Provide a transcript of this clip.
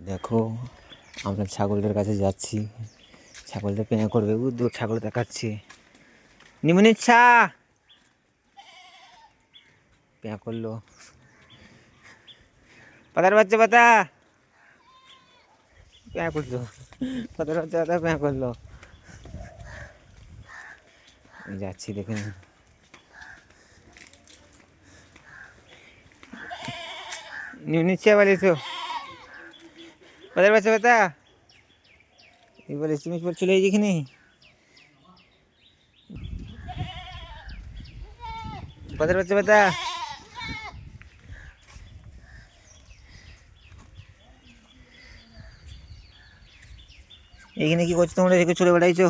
দেখো আমরা ছাগলটার কাছে যাচ্ছি, ছাগলটা পেঁয়া করবে, দূর ছাগল দেখাচ্ছে, নিমুনিচ্ছা পেঁয়া করলো, পাতার বাচ্চা পাতা পেঁয়া করলো, পাতার বাচ্চা পাতা পেঁয়া করলো। যাচ্ছি দেখে নিমুনিচ্ছা বলিস পাতার বাচ্চা পাতা এই বলিস তুমি চলে এই যেখানে পাতার বাচ্চা পাতা এইখানে কি করছো তোমরা, রেখে চলে বেড়াইছো?